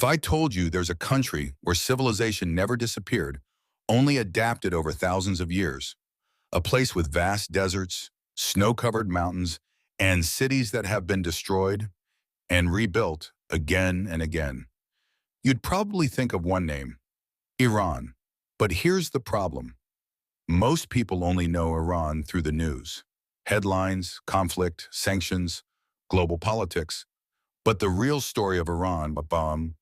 I told you there's a country where civilization never disappeared, only adapted over thousands of years, a place with vast deserts, snow-covered mountains, and cities that have been destroyed and rebuilt again and again, you'd probably think of one name, Iran. But here's the problem. Most people only know Iran through the news. Headlines, conflict, sanctions, global politics. But the real story of Iran, Babam,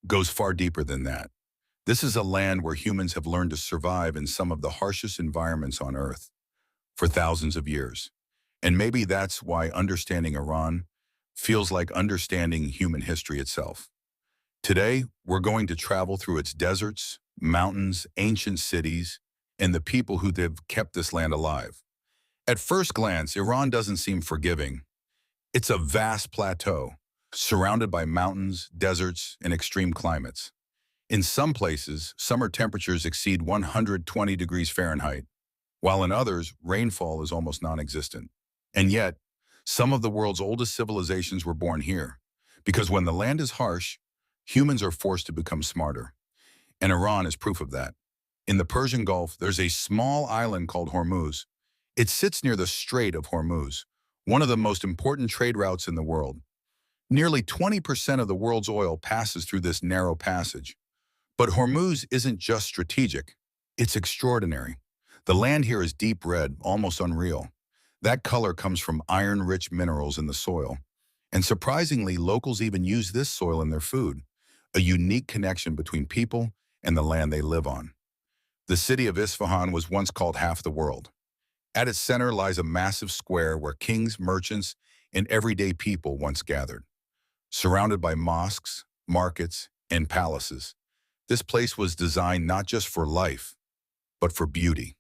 goes far deeper than that. This is a land where humans have learned to survive in some of the harshest environments on Earth for thousands of years. And maybe that's why understanding Iran feels like understanding human history itself. Today, we're going to travel through its deserts, mountains, ancient cities, and the people who have kept this land alive. At first glance, Iran doesn't seem forgiving. It's a vast plateau, surrounded by mountains, deserts, and extreme climates. In some places, summer temperatures exceed 120 degrees Fahrenheit, while in others, rainfall is almost non-existent. And yet, some of the world's oldest civilizations were born here, because when the land is harsh, humans are forced to become smarter. And Iran is proof of that. In the Persian Gulf, there's a small island called Hormuz. It sits near the Strait of Hormuz, one of the most important trade routes in the world. Nearly 20% of the world's oil passes through this narrow passage. But Hormuz isn't just strategic, it's extraordinary. The land here is deep red, almost unreal. That color comes from iron-rich minerals in the soil. And surprisingly, locals even use this soil in their food, a unique connection between people and the land they live on. The city of Isfahan was once called half the world. At its center lies a massive square where kings, merchants, and everyday people once gathered. Surrounded by mosques, markets, and palaces, this place was designed not just for life, but for beauty.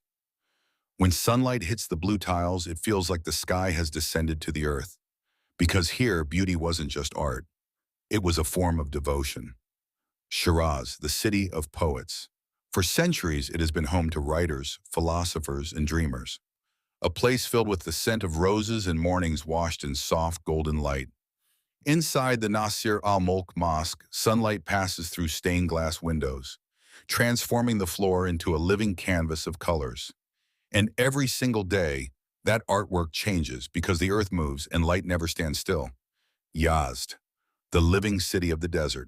When sunlight hits the blue tiles, it feels like the sky has descended to the earth. Because here, beauty wasn't just art. It was a form of devotion. Shiraz, the city of poets. For centuries, it has been home to writers, philosophers, and dreamers. A place filled with the scent of roses and mornings washed in soft golden light. Inside the Nasir al-Mulk Mosque, sunlight passes through stained glass windows, transforming the floor into a living canvas of colors. And every single day, that artwork changes because the earth moves and light never stands still. Yazd, the living city of the desert.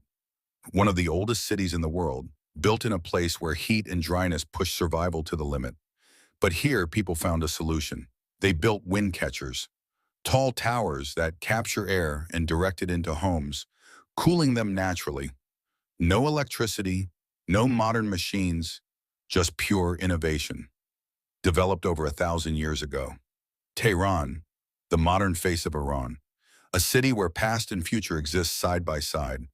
One of the oldest cities in the world, built in a place where heat and dryness push survival to the limit. But here, people found a solution. They built wind catchers, tall towers that capture air and direct it into homes, cooling them naturally. No electricity, no modern machines, just pure innovation. Developed over 1,000 years ago. Tehran, the modern face of Iran, a city where past and future exist side by side.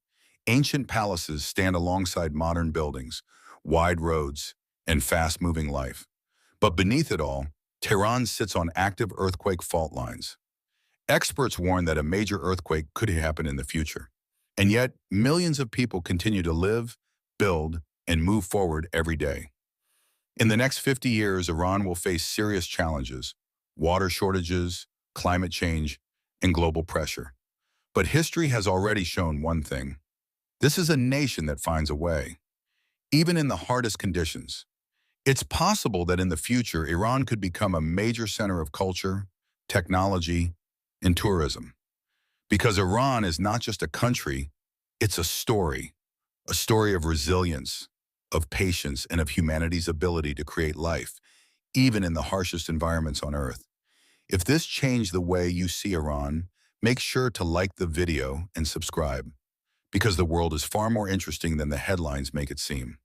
Ancient palaces stand alongside modern buildings, wide roads, and fast-moving life. But beneath it all, Tehran sits on active earthquake fault lines. Experts warn that a major earthquake could happen in the future. And yet, millions of people continue to live, build, and move forward every day. In the next 50 years, Iran will face serious challenges: water shortages, climate change, and global pressure. But history has already shown one thing. This is a nation that finds a way, even in the hardest conditions. It's possible that in the future, Iran could become a major center of culture, technology, and tourism. Because Iran is not just a country, it's a story of resilience, of patience, and of humanity's ability to create life, even in the harshest environments on Earth. If this changed the way you see Iran, make sure to like the video and subscribe, because the world is far more interesting than the headlines make it seem.